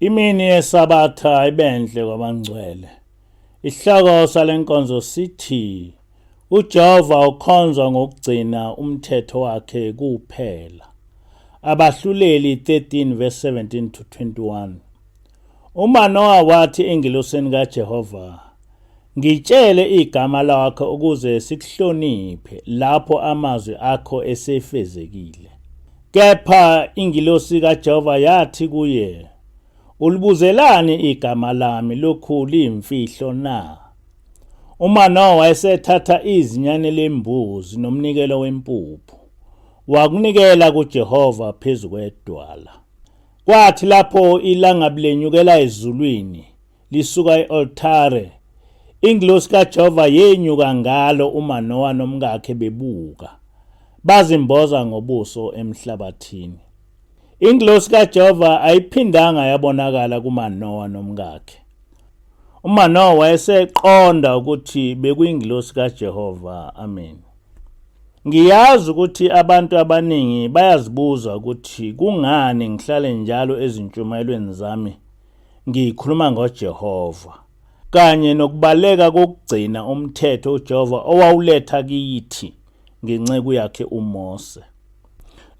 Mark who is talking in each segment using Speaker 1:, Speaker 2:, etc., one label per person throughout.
Speaker 1: Imini yesabatha ibenhle kwabangcwele. Isihloko salenkonzo sithi uJehova ukhonzwa ngokugcina umthetho wakhe kuphela. Abahluleli 13 verse 17 to 21. UManoa wathi engilosini kaJehova, ngitshele igama lakho ukuze sikuhloniphe lapho amazwi akho esefezekile. Kepha ingilosi kaJehova yathi kuye, ulibuzelani igama lami lokhu liyimfihlo na? UManoa wayesethatha izinyane lembuzi nomnikelo wempuphu, wakunikela kuJehova phezu kwedwala. Kwathi lapho ilanga lenyukela ezulwini lisuka e-altare, ingilosi kaJehova yenyuka ngalo uManoa nomkakhe bebuka, bazimboza ngobuso emhlabathini. Ingilosi kaJehova ayiphindanga yabonakala kuManoa nomkakhe. uManoa wayeseqonda ukuthi bekuyingilosi kaJehova. Amen. Ngiyazi ukuthi abantu abaningi bayazibuza ukuthi kungani ngihlale njalo ezintshumayelweni zami ngikhuluma ngoJehova kanye nokubaleka kokugcina umthetho uJehova owawuletha kithi ngenceku yakhe uMose.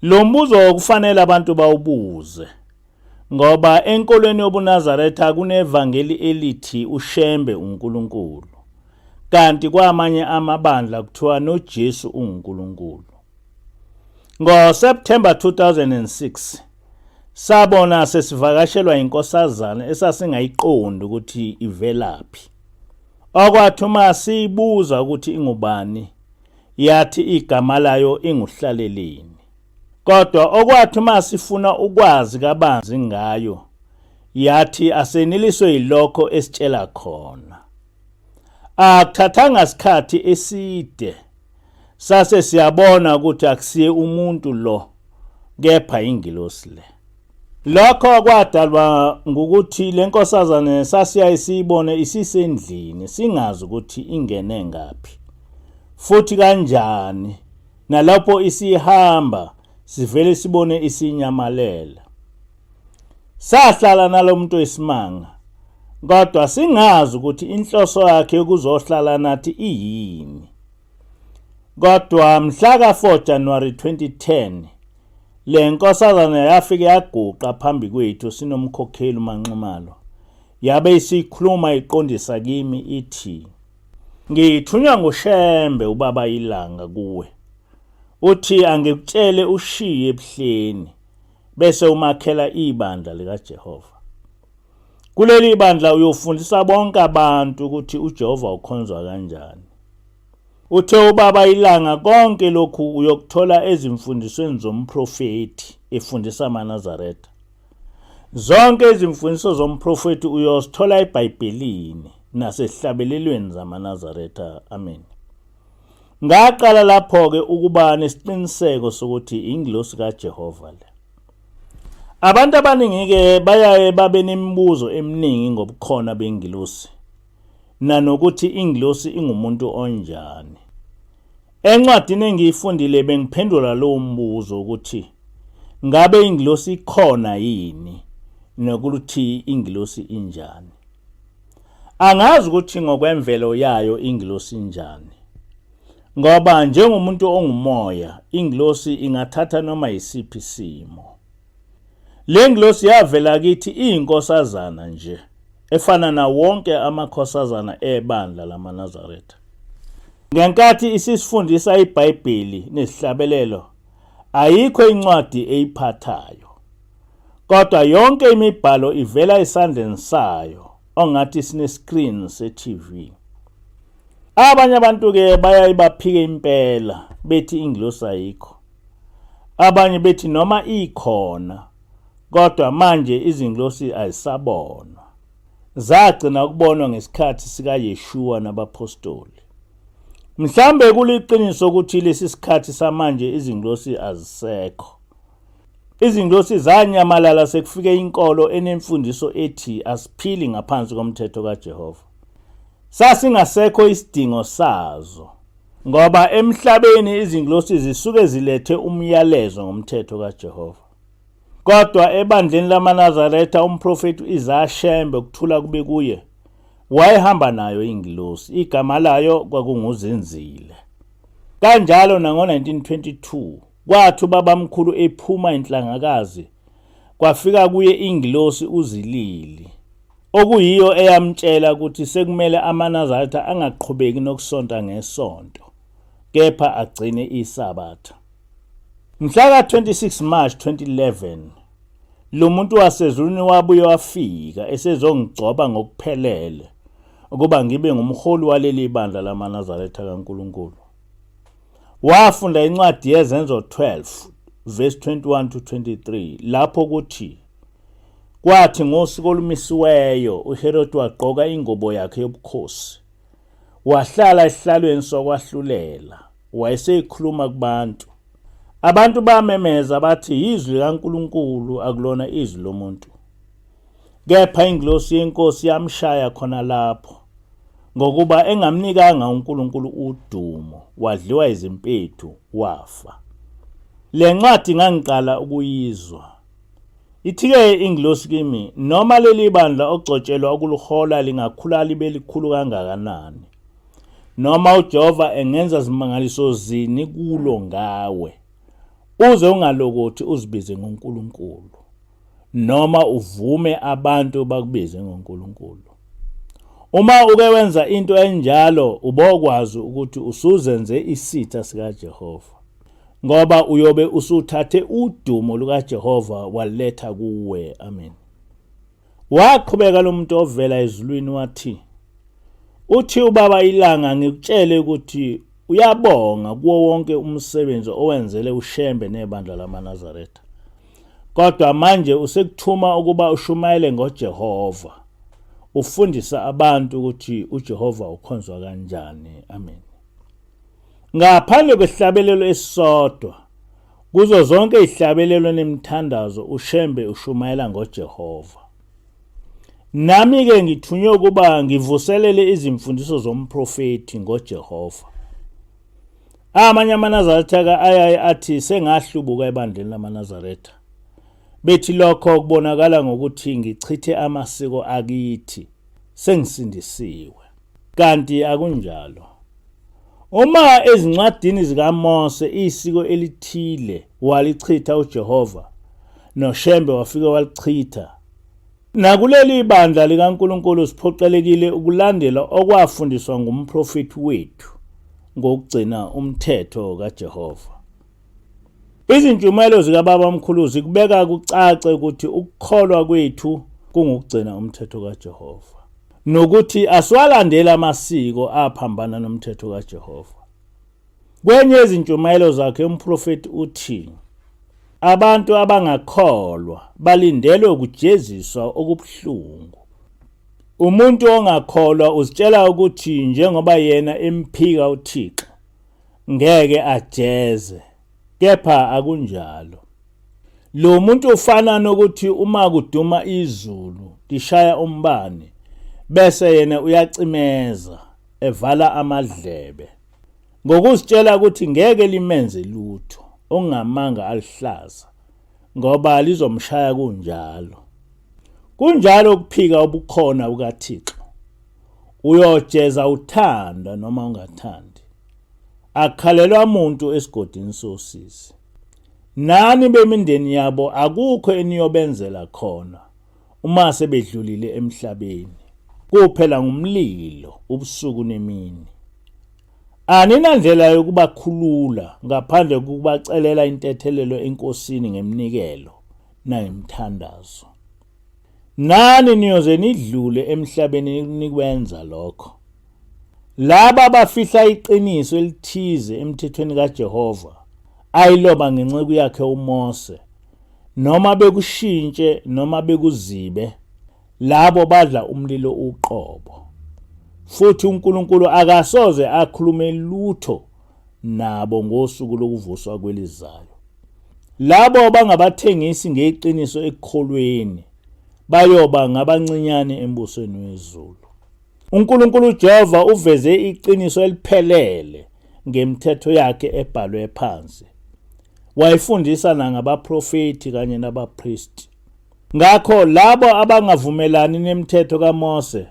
Speaker 1: Lo mbuzo kufanele abantu bawubuze ngoba enkolweni yobuNazaretha kunevangeli elithi uShembe uNkulunkulu, kanti kwamanye amabandla kuthiwa noJesu uNkulunkulu. NgoSeptember 2006 sabona sesivakashelwa inkosazana esasingayiqondi ukuthi ivelaphi. Okwathi uma siyibuza ukuthi ingubani, yathi igama layo inguhlaleleni. Kodwa okwathi uma sifuna ukwazi kabanzi ngayo, yathi aseniliswe yilokho esitshela khona. Akuthathanga isikhathi eside sase siyabona ukuthi akusiye umuntu lo, kepha ingilosi le. Lokho kwadalwa ngokuthi lenkosazana sasiyayisibone isisendlini singazi ukuthi ingene ngaphi futhi kanjani, nalapho isihamba sivele sibone isinyamalela. Sahlala nalomuntu esimanga, kodwa singazi ukuthi inhloso yakhe ukuzohlala nathi iyini. Kodwa mhla ka-4 January 2010 le nkosazana yafike yaguqa phambi kwethu sinomkhokheli uManximalo. Yabe isikhuluma iqondisa kimi ithi, ngithunywa nguShembe ubaba ilanga kuwe. Uthi angikutshele ushiye ebuhleni bese umakhela ibandla likaJehova. Kuleli bandla uyofundisa bonke abantu ukuthi uJehova ukhonzwa kanjani. Uthe ubaba ilanga konke lokhu uyokuthola ezimfundisweni zomprofeti efundisa amaNazaretha. Zonke izimfundiso zomprofeti uyosithola eBhayibhelini nasesihlabelelweni zamaNazaretha. Amen. Ngaqala lapho-ke ukuba nesiqiniseko sokuthi ingilosi kaJehova le. Abantu abaningi-ke bayaye babe nemibuzo eminingi ngobukhona bengilosi, nanokuthi ingilosi ingumuntu onjani. Encwadini engiyifundile bengiphendula lowo mbuzo ukuthi ngabe ingilosi ikhona yini, nokuthi ingilosi injani. Angazi ukuthi ngokwemvelo yayo ingilosi injani, ngoba njengomuntu ongumoya ingilosi ingathatha noma yisiphi isimo. Le ngilosi yavela kithi iyinkosazana nje, efana na wonke amakhosazana ebandla lamaNazaretha. Ngenkathi isifundisa iBhayibheli nesihlabelelo, ayikho incwadi eyiphathayo, kodwa yonke imibhalo ivela esandleni sayo, ongathi sine-screen se-TV. Abanye abantu-ke bayaye baphike impela bethi ingilosi ayikho. Abanye bethi noma ikhona, kodwa manje izingilosi azisabonwa. Zagcina ukubonwa ngesikhathi sikaYeshua nabapostoli. Mhlambe kuliqiniso ukuthi lesi sikhathi samanje izingilosi azisekho. Izingilosi zanyamalala sekufike inkolo enemfundiso ethi asiphili ngaphansi komthetho kaJehova. Sasingasekho isidingo sazo, ngoba emhlabeni izingilosi zisuke zilethe umyalezo ngomthetho kaJehova. Kodwa ebandleni lamaNazaretha umprofeti uIzashembe ukuthula kube kuye wayehamba nayo ingilosi, igama layo kwakunguZinzile. Kanjalo nango-1922 kwathi ubabamkhulu ephuma inhlangakazi kwafika kuye ingilosi uZilili, okuyiyo eyamtshela ukuthi sekumele amaNazaretha angaqhubeki nokusonta ngesonto, kepha agcine iSabatha. Mhla ka-26 March 2011 lo muntu wasezulwini wabuye wafika esezongigcoba ngokuphelele ukuba ngibe ngumholi waleli bandla lamaNazaretha kaNkulunkulu. Wafunda incwadi yezenzo 12 verse 21 to 23 lapho kuthi kwathi ngosuku olumisiweyo uHerodi wagqoka ingubo yakhe yobukhosi, wahlala esihlalweni sokwahlulela, wayeseyikhuluma kubantu. Abantu bamemeza bathi izwi likaNkulunkulu akulona izwi lomuntu. Kepha ingilosi yenkosi yamshaya khona lapho, ngokuba engamnikanga uNkulunkulu udumo, wadliwa izimpethu, wafa. Le ncwadi ngangiqala ukuyizwa. Ithi-ke ingilosi kimi, noma leli bandla ogcotshelwa ukuluhola lingakhula libe likhulu kangakanani, noma uJehova engenza zimangaliso zini kulo ngawe, uze ungalokothi uzibize ngoNkulunkulu, noma uvume abantu bakubize ngoNkulunkulu. Uma uke wenza into enjalo ubokwazi ukuthi usuzenze isitha sikaJehova, ngoba uyobe usuthathe udumo lukaJehova waletha kuwe. Amen. Waqhubeka lo muntu ovela ezulwini wathi, uthi ubaba ilanga ngikutshele ukuthi uyabonga kuwo wonke umsebenzi owenzele uShembe nebandla lamaNazaretha. Kodwa manje usekuthuma ukuba ushumayele ngoJehova, ufundisa abantu ukuthi uJehova ukhonzwa kanjani. Amen. Ngaphandle kwehlabelelo esisodwa kuzo zonke ihlabelelo nemithandazo uShembe ushumayela ngoJehova. Nami-ke ngithunywe ukuba ngivuselele izimfundiso zomprofeti ngoJehova. Amanye amaNazaretha ayaye athi sengahlubuka ebandleni lamaNazaretha. Bethi lokho kubonakala ngokuthi ngichithe amasiko akithi, sengisindisiwe. Kanti akunjalo. Uma ezincwadini zikaMose isiko elithile walichitha uJehova, noShembe wafika walichitha, nakuleli bandla likaNkulunkulu siphoqelekile ukulandela okwafundiswa ngumprofeti wethu ngokugcina umthetho kaJehova. Izintshumayelo zikababamkhulu zikubeka kucace ukuthi ukukholwa kwethu kungukugcina umthetho kaJehova, nokuthi asiwalandela amasiko aphambana nomthetho kaJehova. Kwenye izintshumayelo zakhe umprofeti uthi abantu abangakholwa balindelwe ukujeziswa okubuhlungu. Umuntu ongakholwa uzitshela ukuthi njengoba yena emphika uThixo ngeke ajeze, kepha akunjalo. Lo muntu ufana nokuthi uma kuduma izulu lishaya umbane bese yena uyacimeza evala amadlebe, ngokuzitshela ukuthi ngeke limenze lutho ongamanga alihlaza, ngoba lizomshaya kunjalo. Kunjalo ukuphika obukhona bukaThixo. Uyojeza uthanda noma ungathandi. Akhalelwa umuntu esigodini sosizi. Nani bemindeni yabo akukho eniyobenzela khona uma sebedlulile emhlabeni. Kuphela ngumlilo ubusuku nemini. Aninandlela yokubakhulula ngaphandle kokubacelela intethelelo enkosini ngeminikelo nangemthandazo. Nani niyoze nidlule emhlabeni nikwenza lokho. Laba bafihla iqiniso elithize emthethweni kaJehova ayiloba ngenceku yakhe uMose, noma bekushintshe noma bekuzibe, labo badla umlilo uqobo. Futhi uNkulunkulu akasoze akhulume lutho nabo ngosuku lokuvuswa kwelizayo. Labo bangabathengisi ngeqiniso ekukholweni bayoba ngabancinyane embusweni wezulu. uNkulunkulu uJehova uveze iqiniso eliphelele ngemithetho yakhe ebhalwe phansi. wayifundisa nangabaprofeti kanye nabapristi. Ngakho labo abangavumelani nemithetho kaMose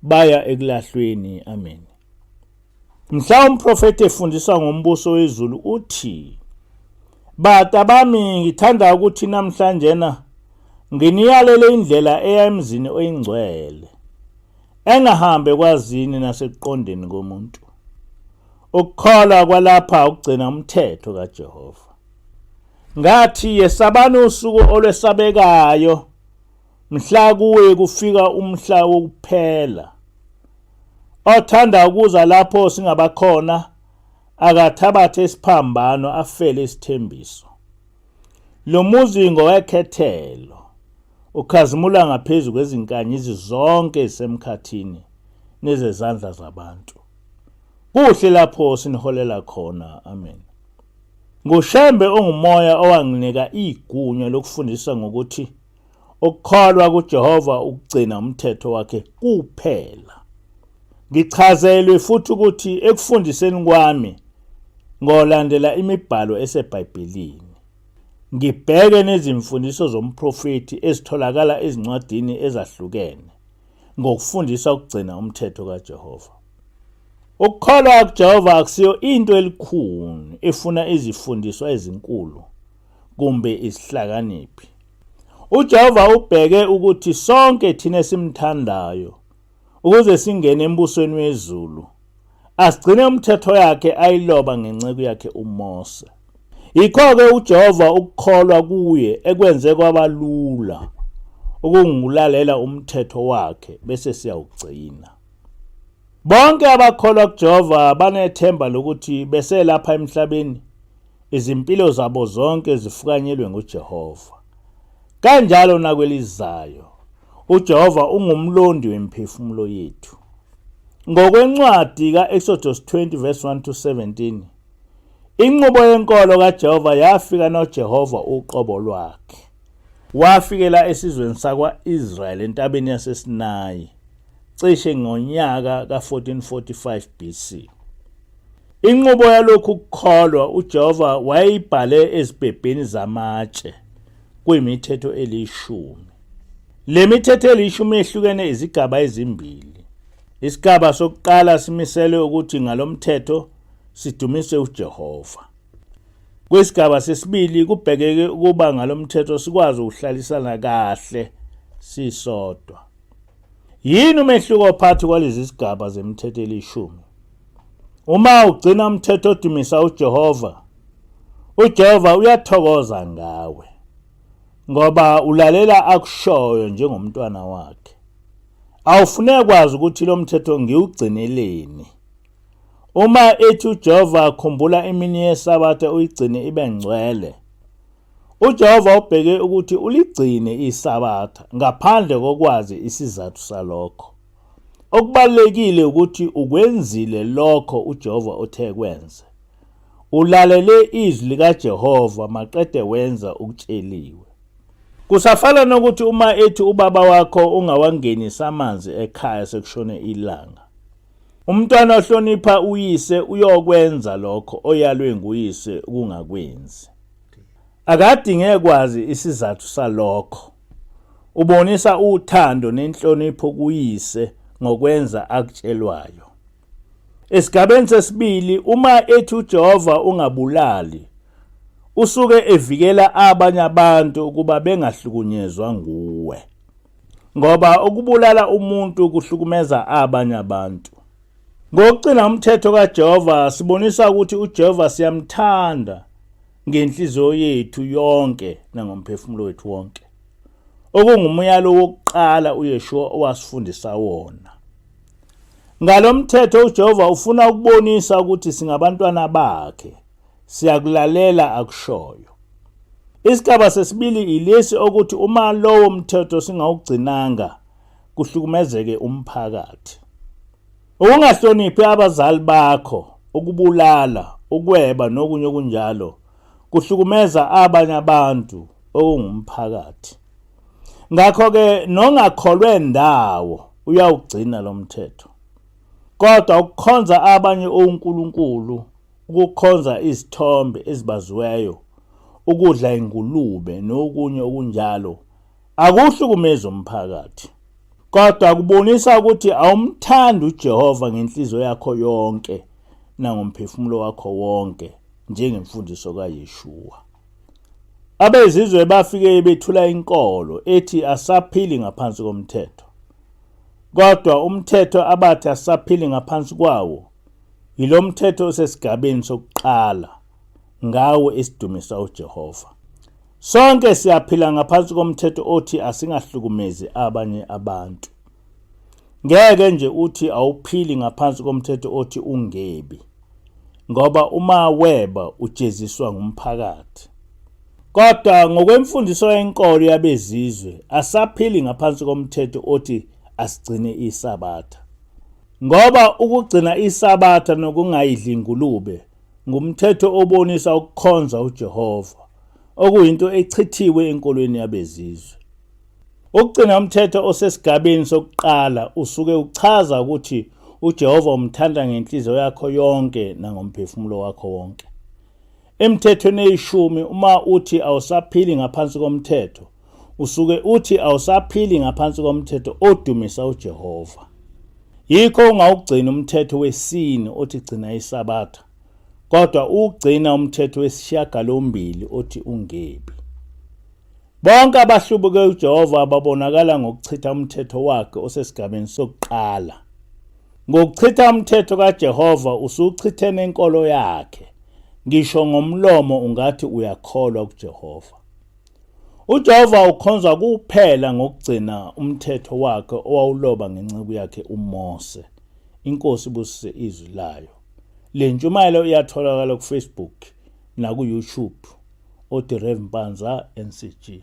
Speaker 1: baya ekulahlweni. Amen. Mhla umprofeti efundisa ngombuso wezulu uthi, "Bata bami, ngithanda ukuthi namhlanjena nginiyalele indlela eya emzini oyingcwele, engahambe kwazini nasekuqondeni komuntu. Ukukholwa kwalapha ukugcina umthetho kaJehova. Ngathi yesabani usuku olwesabekayo, mhla kuwe kufika umhla wokuphela. Othanda ukuza lapho singabakhona akathabathe isiphambano afele isithembiso. Lo muzi ngowekhethelo, ukhazimula ngaphezu kwezinkanyizi zonke ezisemkhathini nezezandla zabantu. Kuhle lapho siniholela khona. Amen." Ngushembe ongumoya owanginika igunya lokufundisa ngokuthi ukukholwa kuJehova ukugcina umthetho wakhe kuphela. Ngichazelwe futhi ukuthi ekufundiseni kwami ngolandela imibhalo eseBhayibhelini, ngibheke nezimfundiso zomprofeti ezitholakala ezincwadini ezahlukene ngokufundisa ukugcina umthetho kaJehova. Ukukholwa kuJehova akusiyo into elikhulu efuna izifundiswa ezinkulu kumbe isihlakaniphi. uJehova ubheke ukuthi sonke thina esimthandayo ukuze singene embusweni wezulu asigcine umthetho yakhe ayiloba ngenceku yakhe uMose. Yikho-ke uJehova ukukholwa kuye ekwenze kwabalula ukungulalela umthetho wakhe bese siyawugcina. Bonke abakholwa kuJehova banethemba lokuthi bese lapha emhlabeni izimpilo zabo zonke zifukanyelwe nguJehova. Kanjalo nakwelizayo uJehova ungumlondi wemphefumulo yethu. Ngokwencwadi ka-Exodus 20 verse 1 to 17, inqubo yenkolo kaJehova yafika noJehova uqobo lwakhe. Wafikela esizweni sakwa-Israyeli entabeni yaseSinayi cishe ngonyaka ka-1445 BC. Inqubo yalokhu kukholwa uJehova wayibhale ezibhebheni zamatshe kwimithetho eli-10. Le mithetho eli-10 yehlukene izigaba ezimbili. Isigaba sokuqala simiselwe ukuthi ngalomthetho sidumise uJehova. Kwisigaba sesibili kubhekeke ukuba ngalomthetho sikwazi ukuhlalisana kahle sisodwa. Yini umehluko phakathi kwalezi zigaba zemithetho eli-10? Uma ugcina umthetho odumisa uJehova, uJehova uyathokoza ngawe ngoba ulalela akushoyo njengomntwana wakhe. Awufuneki kwazi ukuthi lo mthetho ngiwugcineleni. Uma ethi uJehova khumbula imini yeSabatha uyigcine ibe ngcwele, uJehova ubheke ukuthi uligcine iSabatha ngaphandle kokwazi isizathu salokho. Okubalekile ukuthi ukwenzile lokho uJehova othe kwenze. Ulalele izwi likaJehova maqede wenza ukutsheliwe. Kusafana nokuthi uma ethi ubaba wakho ungawangenisa amanzi ekhaya sekushone ilanga. Umntwana ohlonipha uyise uyokwenza lokho oyalwe nguyise ukungakwenzi. Akadingeke kwazi isizathu salokho. Ubonisa uthando nenhlonipho kuyise ngokwenza akutshelwayo. Esigabeni sesibili, uma ethi uJehova ungabulali, usuke evikela abanye abantu ukuba bengahlukunyezwa nguwe. Ngoba ukubulala umuntu kuhlukumeza abanye abantu. Ngokugcina umthetho kaJehova sibonisa ukuthi uJehova siyamthanda ngenhliziyo yethu yonke nangomphefumulo wethu wonke. Okungumyalo wokuqala uYeshua owasifundisa wona. Ngalomthetho uJehova ufuna ukubonisa ukuthi singabantwana bakhe, siyakulalela akushoyo. Isigaba sesibili ilesi ukuthi uma lowo mthetho singawugcinanga kuhlukumezeke umphakathi. Ukungahloniphi abazali bakho, ukubulala, ukweba nokunye okunjalo kuhlukumeza abanye abantu okungumphakathi. Ngakho-ke nongakholwe ndawo uyawugcina lo mthetho. Kodwa ukukhonza abanye onkulunkulu, ukukhonza izithombe ezibaziweyo, ukudla ingulube nokunye okunjalo akuhlukumezi umphakathi, kodwa kubonisa ukuthi awumthandi uJehova ngenhliziyo yakho yonke nangomphefumulo wakho wonke njengemfundiso kaYeshua. Abezizwe bafike bethula inkolo ethi asaphili ngaphansi komthetho, kodwa umthetho abathi asaphili ngaphansi kwawo yilo mthetho osesigabeni sokuqala, ngawo esidumisa uJehova. Sonke siyaphila ngaphansi komthetho othi asingahlukumezi abanye abantu. Ngeke nje uthi awuphili ngaphansi komthetho othi ungebi, ngoba uma weba ujeziswa ngumphakathi. Kodwa ngokwemfundiso yenkolo yabezizwe asaphili ngaphansi komthetho othi asigcine isabatha, ngoba ukugcina isabatha nokungayidli ingulube ngumthetho obonisa ukukhonza uJehova, okuyinto echithiwe enkolweni yabezizwe. Ukugcina umthetho osesigabeni sokuqala usuke uchaza ukuthi uJehova umthanda ngenhliziyo yakho yonke nangomphefumulo wakho wonke. Emthethweni eyishumi uma uthi awusaphili ngaphansi komthetho, usuke uthi awusaphili ngaphansi komthetho odumisa uJehova. Yikho ungawugcina umthetho wesine othi gcina isabatha, kodwa ugcina umthetho wesishiyagalombili othi ungebi. Bonke abahlubuke uJehova babonakala ngokuchitha umthetho wakhe osesigabeni sokuqala. Ngokuchitha umthetho kaJehova usuchithe nenkolo yakhe. Ngisho ngomlomo ungathi uyakholwa kuJehova. uJehova ukhonzwa kuphela ngokugcina umthetho wakhe owawuloba ngenceku yakhe uMose. Inkosi ibusise izwi layo. Le ntshumayelo iyatholakala kuFacebook nakuYouTube. Rev Mpanza NCG.